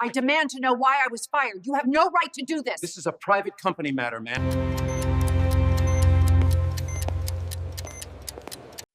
I demand to know why I was fired. You have no right to do this. This is a private company matter, man.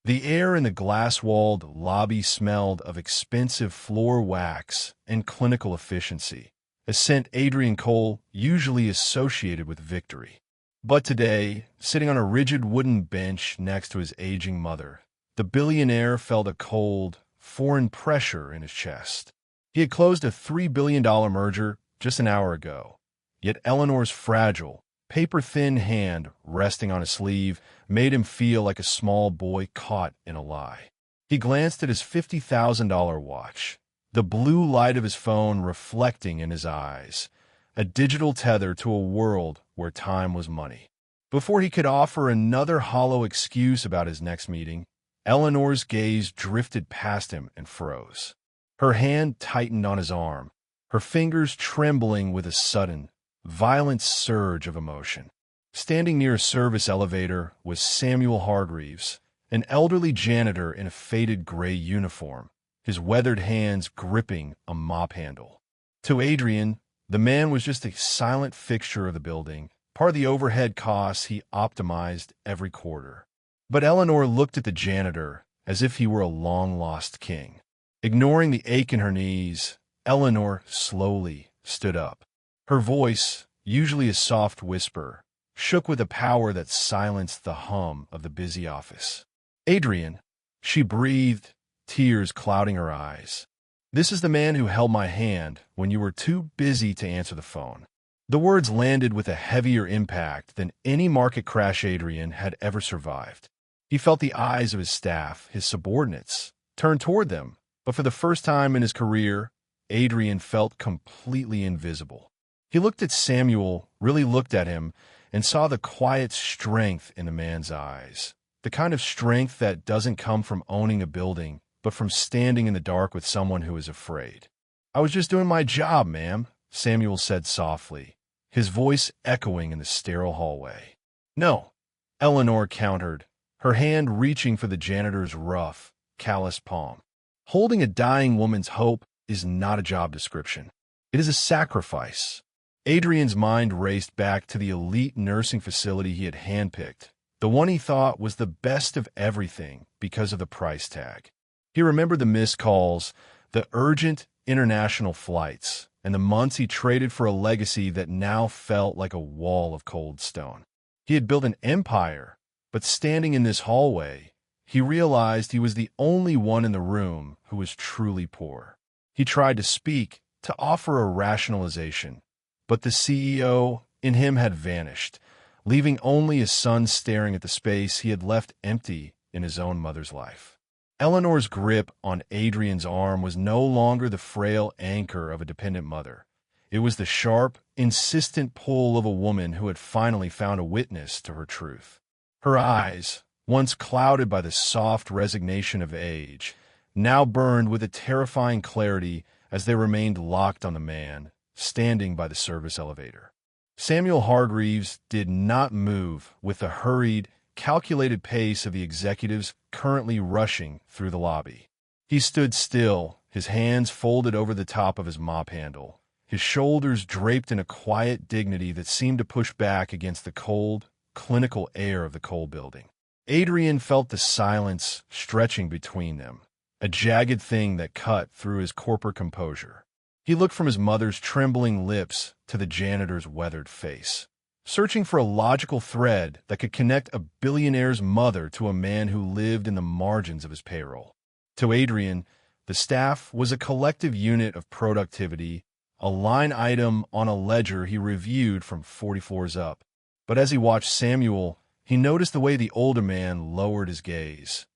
The air in the glass-walled lobby smelled of expensive floor wax and clinical efficiency, a scent Adrian Cole usually associated with victory. But today, sitting on a rigid wooden bench next to his aging mother, the billionaire felt a cold, foreign pressure in his chest. He had closed a $3 billion merger just an hour ago, yet Eleanor's fragile, paper-thin hand resting on his sleeve made him feel like a small boy caught in a lie. He glanced at his $50,000 watch, the blue light of his phone reflecting in his eyes, a digital tether to a world where time was money. Before he could offer another hollow excuse about his next meeting, Eleanor's gaze drifted past him and froze. Her hand tightened on his arm, her fingers trembling with a sudden, violent surge of emotion. Standing near a service elevator was Samuel Hargreaves, an elderly janitor in a faded gray uniform, his weathered hands gripping a mop handle. To Adrian, the man was just a silent fixture of the building, part of the overhead costs he optimized every quarter. But Eleanor looked at the janitor as if he were a long-lost king. Ignoring the ache in her knees, Eleanor slowly stood up. Her voice, usually a soft whisper, shook with a power that silenced the hum of the busy office. "Adrian," she breathed, tears clouding her eyes. "This is the man who held my hand when you were too busy to answer the phone." The words landed with a heavier impact than any market crash Adrian had ever survived. He felt the eyes of his staff, his subordinates, turn toward them, but for the first time in his career, Adrian felt completely invisible. He looked at Samuel, really looked at him, and saw the quiet strength in the man's eyes. The kind of strength that doesn't come from owning a building, but from standing in the dark with someone who is afraid. "I was just doing my job, ma'am," Samuel said softly, his voice echoing in the sterile hallway. "No," Eleanor countered, her hand reaching for the janitor's rough, calloused palm. "Holding a dying woman's hope is not a job description. It is a sacrifice." Adrian's mind raced back to the elite nursing facility he had handpicked, the one he thought was the best of everything because of the price tag. He remembered the missed calls, the urgent international flights, and the months he traded for a legacy that now felt like a wall of cold stone. He had built an empire, but standing in this hallway, he realized he was the only one in the room who was truly poor. He tried to speak, to offer a rationalization, but the CEO in him had vanished, leaving only his son staring at the space he had left empty in his own mother's life. Eleanor's grip on Adrian's arm was no longer the frail anchor of a dependent mother. It was the sharp, insistent pull of a woman who had finally found a witness to her truth. Her eyes, once clouded by the soft resignation of age, now burned with a terrifying clarity as they remained locked on the man, standing by the service elevator. Samuel Hargreaves did not move with the hurried, calculated pace of the executives currently rushing through the lobby. He stood still, his hands folded over the top of his mop handle, his shoulders draped in a quiet dignity that seemed to push back against the cold, clinical air of the coal building. Adrian felt the silence stretching between them, a jagged thing that cut through his corporate composure. He looked from his mother's trembling lips to the janitor's weathered face, searching for a logical thread that could connect a billionaire's mother to a man who lived in the margins of his payroll. To Adrian, the staff was a collective unit of productivity, a line item on a ledger he reviewed from 40 floors up. But as he watched Samuel, he noticed the way the older man lowered his gaze,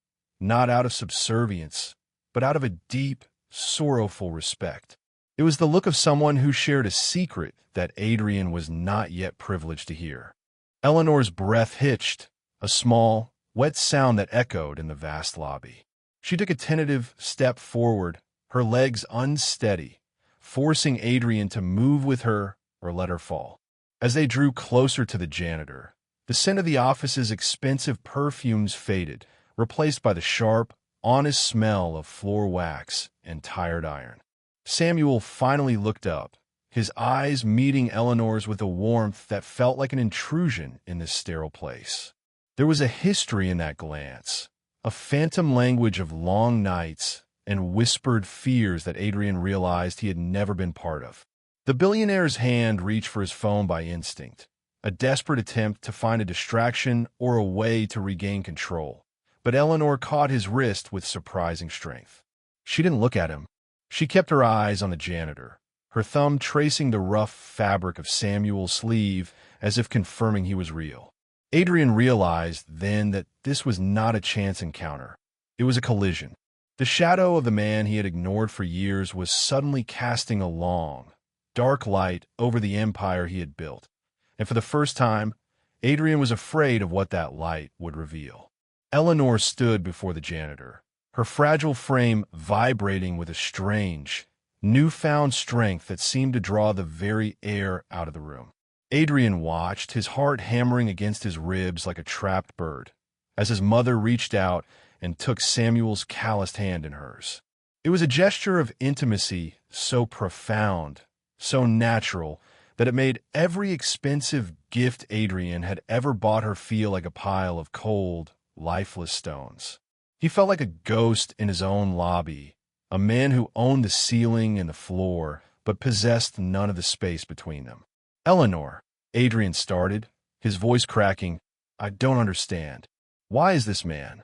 not out of subservience, but out of a deep, sorrowful respect. It was the look of someone who shared a secret that Adrian was not yet privileged to hear. Eleanor's breath hitched, a small, wet sound that echoed in the vast lobby. She took a tentative step forward, her legs unsteady, forcing Adrian to move with her or let her fall. As they drew closer to the janitor, the scent of the office's expensive perfumes faded, replaced by the sharp, honest smell of floor wax and tired iron. Samuel finally looked up, his eyes meeting Eleanor's with a warmth that felt like an intrusion in this sterile place. There was a history in that glance, a phantom language of long nights and whispered fears that Adrian realized he had never been part of. The billionaire's hand reached for his phone by instinct, a desperate attempt to find a distraction or a way to regain control. But Eleanor caught his wrist with surprising strength. She didn't look at him. She kept her eyes on the janitor, her thumb tracing the rough fabric of Samuel's sleeve as if confirming he was real. Adrian realized then that this was not a chance encounter. It was a collision. The shadow of the man he had ignored for years was suddenly casting a long, dark light over the empire he had built. And for the first time, Adrian was afraid of what that light would reveal. Eleanor stood before the janitor, her fragile frame vibrating with a strange, newfound strength that seemed to draw the very air out of the room. Adrian watched, his heart hammering against his ribs like a trapped bird, as his mother reached out and took Samuel's calloused hand in hers. It was a gesture of intimacy so profound, so natural, that it made every expensive gift Adrian had ever bought her feel like a pile of cold, lifeless stones. He felt like a ghost in his own lobby, a man who owned the ceiling and the floor, but possessed none of the space between them. "Eleanor," Adrian started, his voice cracking, "I don't understand. Why is this man?"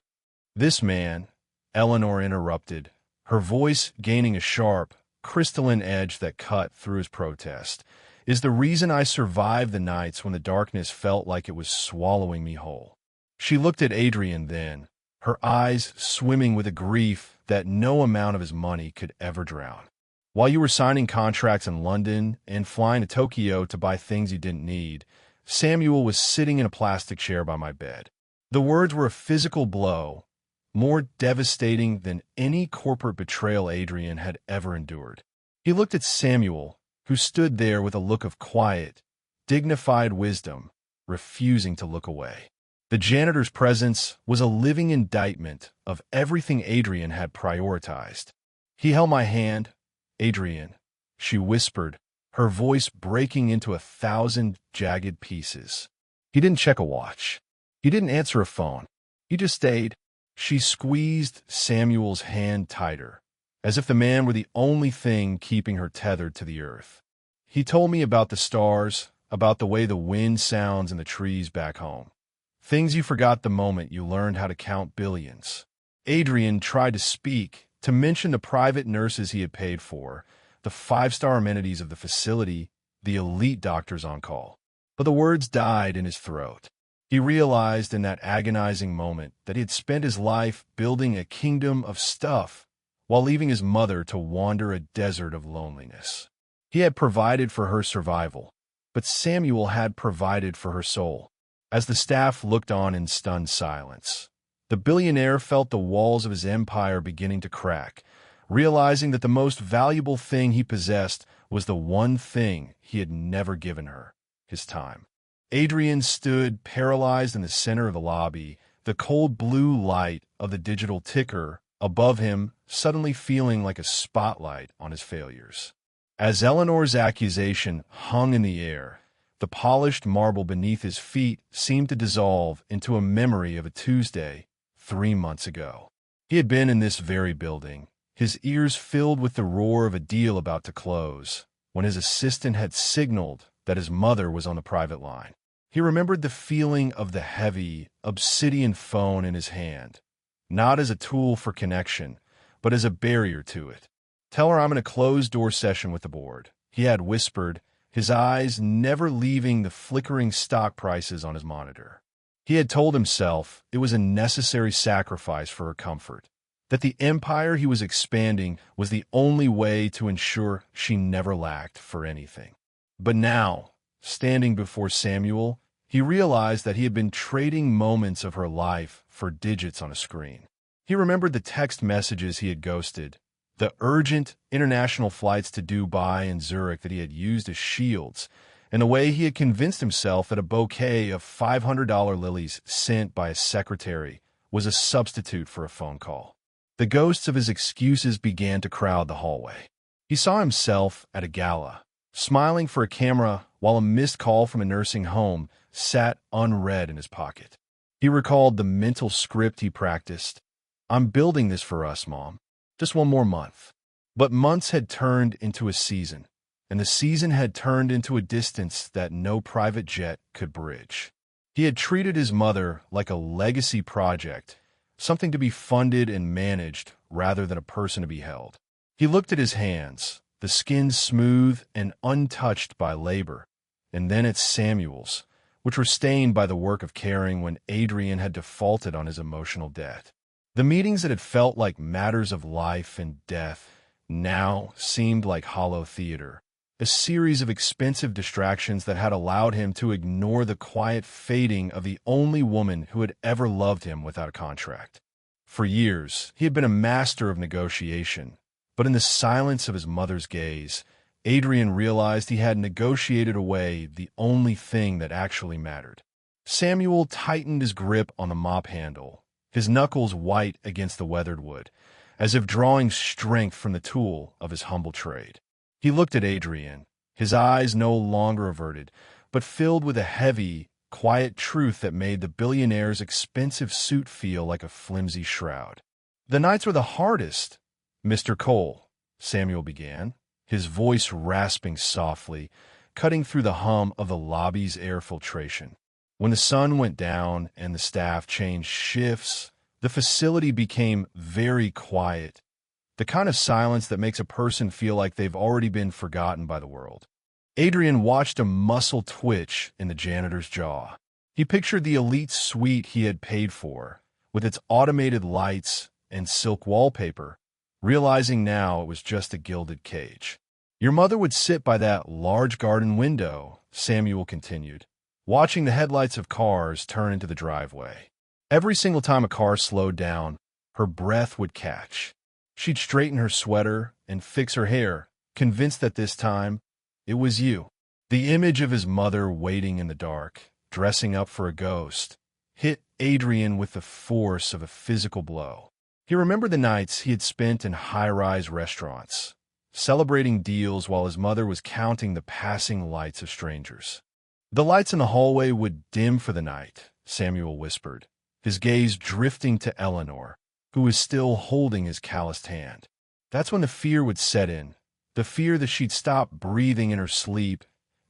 "This man," Eleanor interrupted, her voice gaining a sharp, crystalline edge that cut through his protest, "is the reason I survived the nights when the darkness felt like it was swallowing me whole." She looked at Adrian then, her eyes swimming with a grief that no amount of his money could ever drown. "While you were signing contracts in London and flying to Tokyo to buy things you didn't need, Samuel was sitting in a plastic chair by my bed." The words were a physical blow, more devastating than any corporate betrayal Adrian had ever endured. He looked at Samuel, who stood there with a look of quiet, dignified wisdom, refusing to look away. The janitor's presence was a living indictment of everything Adrian had prioritized. He held my hand. "Adrian," she whispered, her voice breaking into 1,000 jagged pieces. He didn't check a watch. He didn't answer a phone. He just stayed. She squeezed Samuel's hand tighter, as if the man were the only thing keeping her tethered to the earth. "He told me about the stars, about the way the wind sounds in the trees back home. Things you forgot the moment you learned how to count billions." Adrian tried to speak, to mention the private nurses he had paid for, the 5-star amenities of the facility, the elite doctors on call. But the words died in his throat. He realized in that agonizing moment that he had spent his life building a kingdom of stuff while leaving his mother to wander a desert of loneliness. He had provided for her survival, but Samuel had provided for her soul. As the staff looked on in stunned silence, the billionaire felt the walls of his empire beginning to crack, realizing that the most valuable thing he possessed was the one thing he had never given her: his time. Adrian stood paralyzed in the center of the lobby, the cold blue light of the digital ticker above him suddenly feeling like a spotlight on his failures. As Eleanor's accusation hung in the air, the polished marble beneath his feet seemed to dissolve into a memory of a Tuesday 3 months ago. He had been in this very building, his ears filled with the roar of a deal about to close, when his assistant had signaled that his mother was on the private line. He remembered the feeling of the heavy, obsidian phone in his hand, not as a tool for connection, but as a barrier to it. "Tell her I'm in a closed-door session with the board," he had whispered, his eyes never leaving the flickering stock prices on his monitor. He had told himself it was a necessary sacrifice for her comfort, that the empire he was expanding was the only way to ensure she never lacked for anything. But now, standing before Samuel, he realized that he had been trading moments of her life for digits on a screen. He remembered the text messages he had ghosted, the urgent international flights to Dubai and Zurich that he had used as shields, and the way he had convinced himself that a bouquet of $500 lilies sent by a secretary was a substitute for a phone call. The ghosts of his excuses began to crowd the hallway. He saw himself at a gala, smiling for a camera while a missed call from a nursing home sat unread in his pocket. He recalled the mental script he practiced. "I'm building this for us, Mom. Just one more month." But months had turned into a season, and the season had turned into a distance that no private jet could bridge. He had treated his mother like a legacy project, something to be funded and managed rather than a person to be held. He looked at his hands, the skin smooth and untouched by labor, and then at Samuel's, which were stained by the work of caring when Adrian had defaulted on his emotional debt. The meetings that had felt like matters of life and death now seemed like hollow theater, a series of expensive distractions that had allowed him to ignore the quiet fading of the only woman who had ever loved him without a contract. For years, he had been a master of negotiation, but in the silence of his mother's gaze, Adrian realized he had negotiated away the only thing that actually mattered. Samuel tightened his grip on the mop handle, his knuckles white against the weathered wood, as if drawing strength from the tool of his humble trade. He looked at Adrian, his eyes no longer averted, but filled with a heavy, quiet truth that made the billionaire's expensive suit feel like a flimsy shroud. "The nights were the hardest, Mr. Cole," Samuel began, his voice rasping softly, cutting through the hum of the lobby's air filtration. "When the sun went down and the staff changed shifts, the facility became very quiet, the kind of silence that makes a person feel like they've already been forgotten by the world." Adrian watched a muscle twitch in the janitor's jaw. He pictured the elite suite he had paid for, with its automated lights and silk wallpaper, realizing now it was just a gilded cage. "Your mother would sit by that large garden window," Samuel continued, watching the headlights of cars turn into the driveway. Every single time a car slowed down, her breath would catch. She'd straighten her sweater and fix her hair, convinced that this time it was you. The image of his mother waiting in the dark, dressing up for a ghost, hit Adrian with the force of a physical blow. He remembered the nights he had spent in high-rise restaurants, celebrating deals while his mother was counting the passing lights of strangers. "The lights in the hallway would dim for the night," Samuel whispered, his gaze drifting to Eleanor, who was still holding his calloused hand. "That's when the fear would set in, the fear that she'd stop breathing in her sleep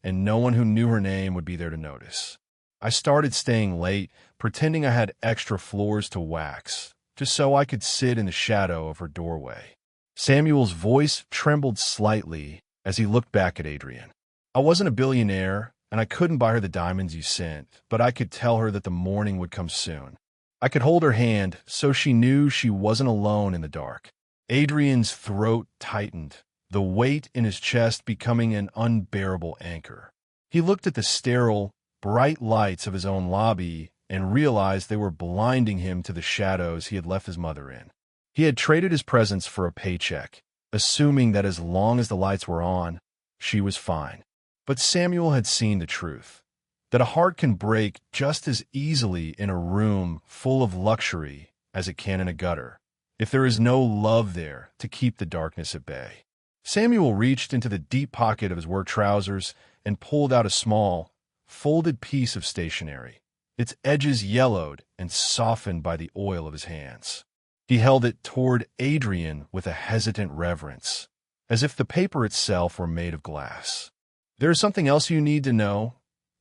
and no one who knew her name would be there to notice. I started staying late, pretending I had extra floors to wax, just so I could sit in the shadow of her doorway." Samuel's voice trembled slightly as he looked back at Adrian. "I wasn't a billionaire, and I couldn't buy her the diamonds you sent, but I could tell her that the morning would come soon. I could hold her hand so she knew she wasn't alone in the dark." Adrian's throat tightened, the weight in his chest becoming an unbearable anchor. He looked at the sterile, bright lights of his own lobby and realized they were blinding him to the shadows he had left his mother in. He had traded his presence for a paycheck, assuming that as long as the lights were on, she was fine. But Samuel had seen the truth, that a heart can break just as easily in a room full of luxury as it can in a gutter, if there is no love there to keep the darkness at bay. Samuel reached into the deep pocket of his work trousers and pulled out a small, folded piece of stationery, its edges yellowed and softened by the oil of his hands. He held it toward Adrian with a hesitant reverence, as if the paper itself were made of glass. "There is something else you need to know,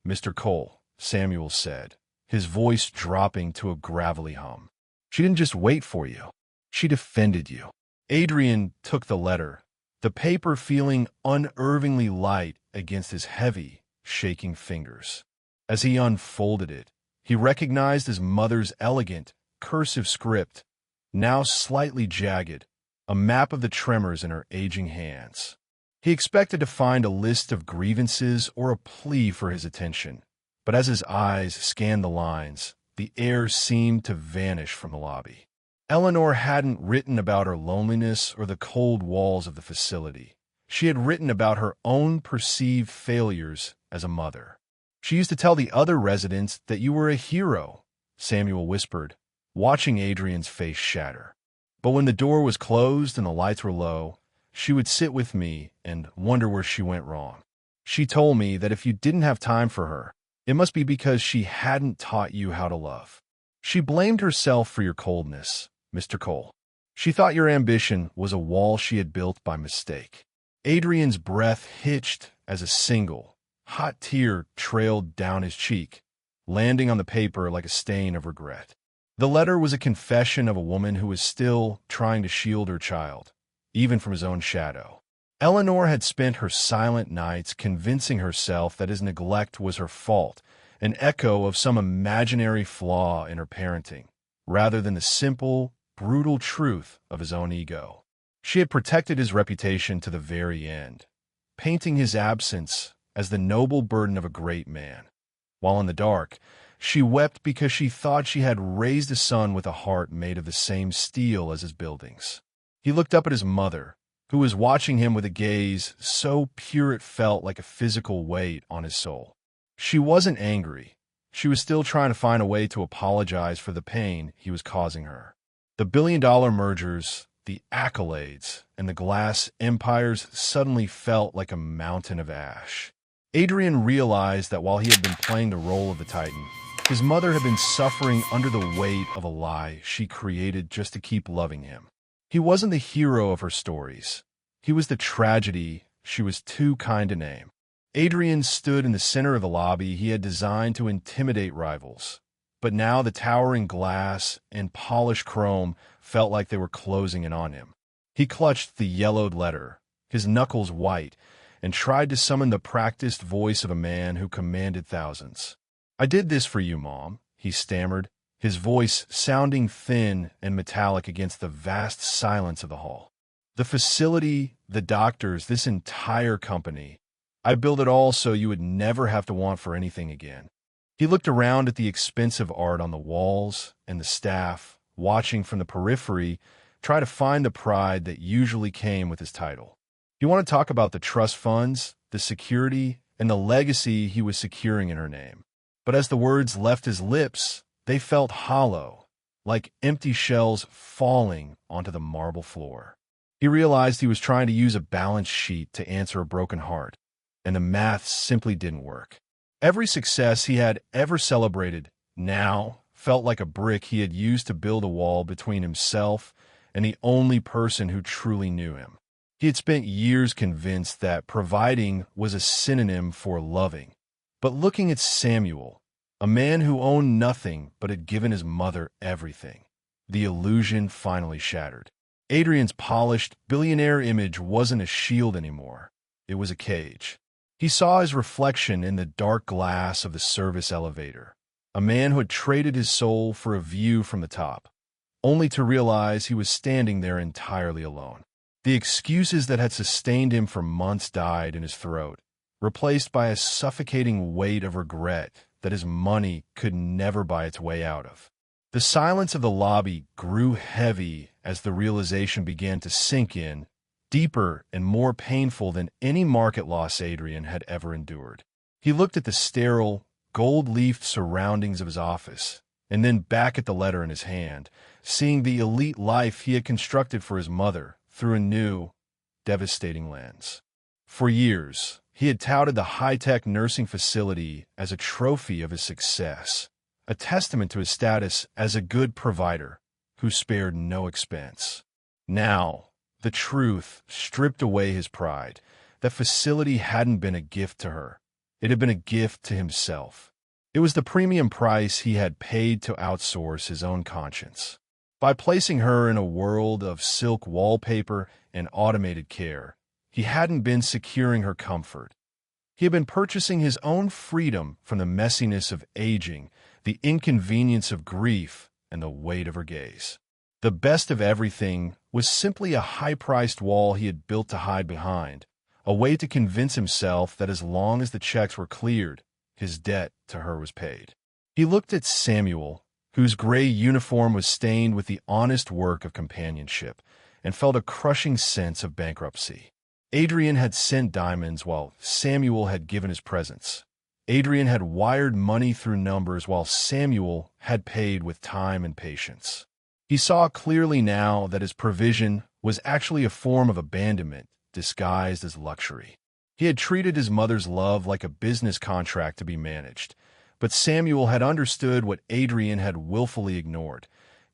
Mr. Cole," Samuel said, his voice dropping to a gravelly hum. "She didn't just wait for you. She defended you." Adrian took the letter, the paper feeling unnervingly light against his heavy, shaking fingers. As he unfolded it, he recognized his mother's elegant, cursive script, now slightly jagged, a map of the tremors in her aging hands. He expected to find a list of grievances or a plea for his attention, but as his eyes scanned the lines, the air seemed to vanish from the lobby. Eleanor hadn't written about her loneliness or the cold walls of the facility. She had written about her own perceived failures as a mother. "She used to tell the other residents that you were a hero," Samuel whispered, watching Adrian's face shatter. But when the door was closed and the lights were low, she would sit with me and wonder where she went wrong. She told me that if you didn't have time for her, it must be because she hadn't taught you how to love. She blamed herself for your coldness, Mr. Cole. She thought your ambition was a wall she had built by mistake. Adrian's breath hitched as a single, hot tear trailed down his cheek, landing on the paper like a stain of regret. The letter was a confession of a woman who was still trying to shield her child, even from his own shadow. Eleanor had spent her silent nights convincing herself that his neglect was her fault, an echo of some imaginary flaw in her parenting, rather than the simple, brutal truth of his own ego. She had protected his reputation to the very end, painting his absence as the noble burden of a great man. While in the dark, she wept because she thought she had raised a son with a heart made of the same steel as his buildings. He looked up at his mother, who was watching him with a gaze so pure it felt like a physical weight on his soul. She wasn't angry. She was still trying to find a way to apologize for the pain he was causing her. The billion-dollar mergers, the accolades, and the glass empires suddenly felt like a mountain of ash. Adrian realized that while he had been playing the role of the Titan, his mother had been suffering under the weight of a lie she created just to keep loving him. He wasn't the hero of her stories. He was the tragedy she was too kind to name. Adrian stood in the center of the lobby he had designed to intimidate rivals, but now the towering glass and polished chrome felt like they were closing in on him. He clutched the yellowed letter, his knuckles white, and tried to summon the practiced voice of a man who commanded thousands. "I did this for you, Mom," he stammered, his voice sounding thin and metallic against the vast silence of the hall. "The facility, the doctors, this entire company. I built it all so you would never have to want for anything again." He looked around at the expensive art on the walls and the staff, watching from the periphery, try to find the pride that usually came with his title. You want to talk about the trust funds, the security, and the legacy he was securing in her name. But as the words left his lips, they felt hollow, like empty shells falling onto the marble floor. He realized he was trying to use a balance sheet to answer a broken heart, and the math simply didn't work. Every success he had ever celebrated now felt like a brick he had used to build a wall between himself and the only person who truly knew him. He had spent years convinced that providing was a synonym for loving. But looking at Samuel, a man who owned nothing but had given his mother everything, the illusion finally shattered. Adrian's polished, billionaire image wasn't a shield anymore. It was a cage. He saw his reflection in the dark glass of the service elevator, a man who had traded his soul for a view from the top, only to realize he was standing there entirely alone. The excuses that had sustained him for months died in his throat, replaced by a suffocating weight of regret that his money could never buy its way out of. The silence of the lobby grew heavy as the realization began to sink in, deeper and more painful than any market loss Adrian had ever endured. He looked at the sterile, gold-leafed surroundings of his office, and then back at the letter in his hand, seeing the elite life he had constructed for his mother through a new, devastating lens. For years, he had touted the high-tech nursing facility as a trophy of his success, a testament to his status as a good provider who spared no expense. Now, the truth stripped away his pride. That facility hadn't been a gift to her. It had been a gift to himself. It was the premium price he had paid to outsource his own conscience. By placing her in a world of silk wallpaper and automated care, he hadn't been securing her comfort. He had been purchasing his own freedom from the messiness of aging, the inconvenience of grief, and the weight of her gaze. The best of everything was simply a high-priced wall he had built to hide behind, a way to convince himself that as long as the checks were cleared, his debt to her was paid. He looked at Samuel, whose gray uniform was stained with the honest work of companionship, and felt a crushing sense of bankruptcy. Adrian had sent diamonds while Samuel had given his presents. Adrian had wired money through numbers while Samuel had paid with time and patience. He saw clearly now that his provision was actually a form of abandonment disguised as luxury. He had treated his mother's love like a business contract to be managed, but Samuel had understood what Adrian had willfully ignored.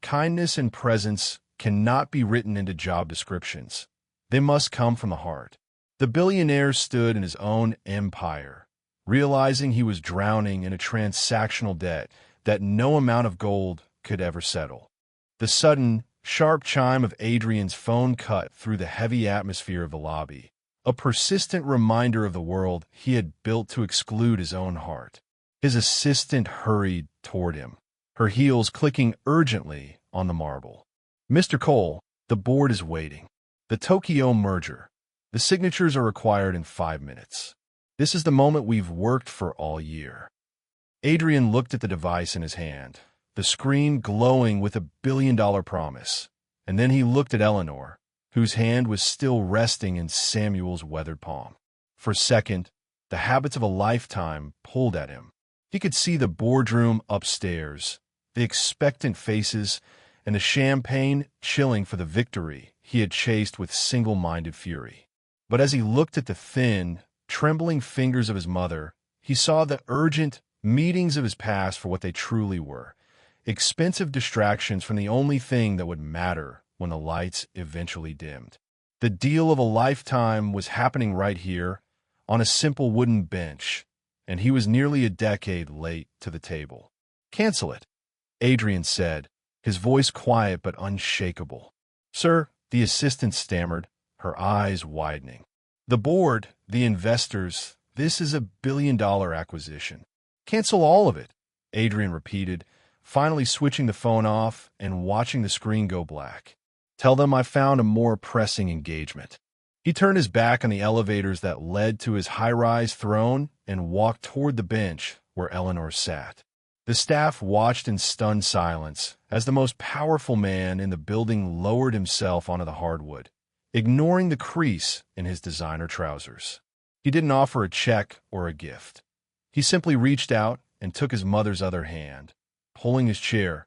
Kindness and presence cannot be written into job descriptions. They must come from the heart. The billionaire stood in his own empire, realizing he was drowning in a transactional debt that no amount of gold could ever settle. The sudden, sharp chime of Adrian's phone cut through the heavy atmosphere of the lobby, a persistent reminder of the world he had built to exclude his own heart. His assistant hurried toward him, her heels clicking urgently on the marble. "Mr. Cole, the board is waiting. The Tokyo merger. The signatures are required in 5 minutes. This is the moment we've worked for all year." Adrian looked at the device in his hand, the screen glowing with $1 billion promise, and then he looked at Eleanor, whose hand was still resting in Samuel's weathered palm. For a second, the habits of a lifetime pulled at him. He could see the boardroom upstairs, the expectant faces, and the champagne chilling for the victory he had chased with single-minded fury. But as he looked at the thin, trembling fingers of his mother, he saw the urgent meetings of his past for what they truly were, expensive distractions from the only thing that would matter when the lights eventually dimmed. The deal of a lifetime was happening right here, on a simple wooden bench, and he was nearly a decade late to the table. "Cancel it," Adrian said, his voice quiet but unshakable. "Sir," the assistant stammered, her eyes widening. "The board, the investors, this is $1 billion acquisition." "Cancel all of it," Adrian repeated, finally switching the phone off and watching the screen go black. "Tell them I found a more pressing engagement." He turned his back on the elevators that led to his high-rise throne and walked toward the bench where Eleanor sat. The staff watched in stunned silence as the most powerful man in the building lowered himself onto the hardwood, ignoring the crease in his designer trousers. He didn't offer a check or a gift. He simply reached out and took his mother's other hand, pulling his chair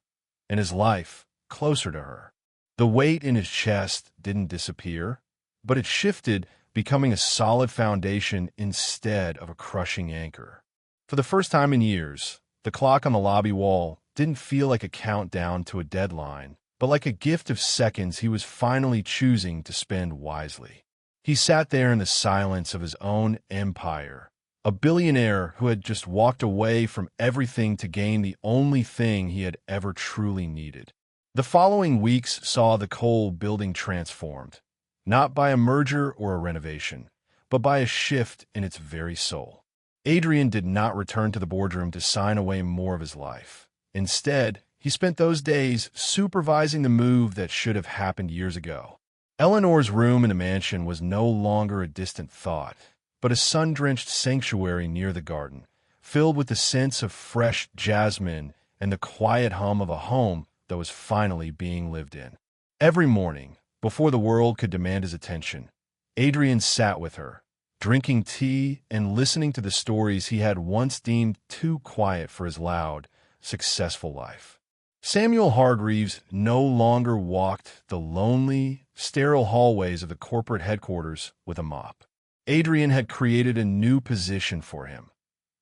and his life closer to her. The weight in his chest didn't disappear, but it shifted, becoming a solid foundation instead of a crushing anchor. For the first time in years, the clock on the lobby wall didn't feel like a countdown to a deadline, but like a gift of seconds he was finally choosing to spend wisely. He sat there in the silence of his own empire, a billionaire who had just walked away from everything to gain the only thing he had ever truly needed. The following weeks saw the Cole building transformed, not by a merger or a renovation, but by a shift in its very soul. Adrian did not return to the boardroom to sign away more of his life. Instead, he spent those days supervising the move that should have happened years ago. Eleanor's room in the mansion was no longer a distant thought, but a sun-drenched sanctuary near the garden, filled with the scents of fresh jasmine and the quiet hum of a home that was finally being lived in. Every morning, before the world could demand his attention, Adrian sat with her, drinking tea and listening to the stories he had once deemed too quiet for his loud, successful life. Samuel Hargreaves no longer walked the lonely, sterile hallways of the corporate headquarters with a mop. Adrian had created a new position for him,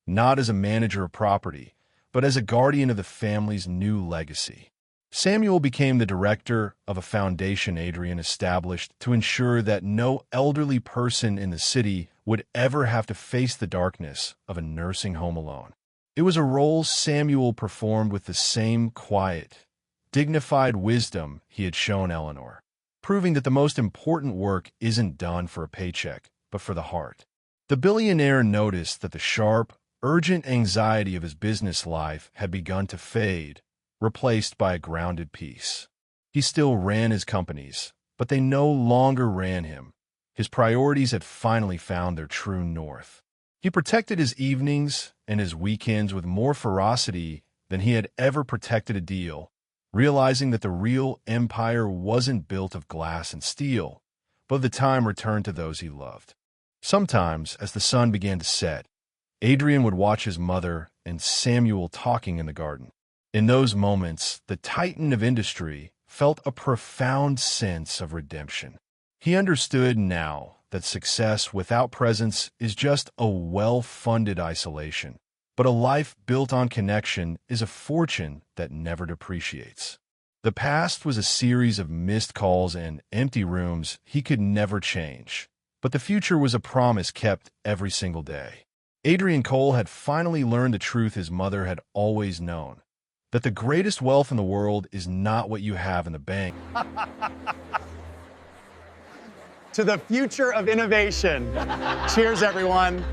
not as a manager of property, but as a guardian of the family's new legacy. Samuel became the director of a foundation Adrian established to ensure that no elderly person in the city would ever have to face the darkness of a nursing home alone. It was a role Samuel performed with the same quiet, dignified wisdom he had shown Eleanor, proving that the most important work isn't done for a paycheck, but for the heart. The billionaire noticed that the sharp, urgent anxiety of his business life had begun to fade, replaced by a grounded peace. He still ran his companies, but they no longer ran him. His priorities had finally found their true north. He protected his evenings and his weekends with more ferocity than he had ever protected a deal, realizing that the real empire wasn't built of glass and steel, but the time returned to those he loved. Sometimes, as the sun began to set, Adrian would watch his mother and Samuel talking in the garden. In those moments, the titan of industry felt a profound sense of redemption. He understood now that success without presence is just a well-funded isolation, but a life built on connection is a fortune that never depreciates. The past was a series of missed calls and empty rooms he could never change, but the future was a promise kept every single day. Adrian Cole had finally learned the truth his mother had always known, that the greatest wealth in the world is not what you have in the bank. To the future of innovation. Cheers, everyone.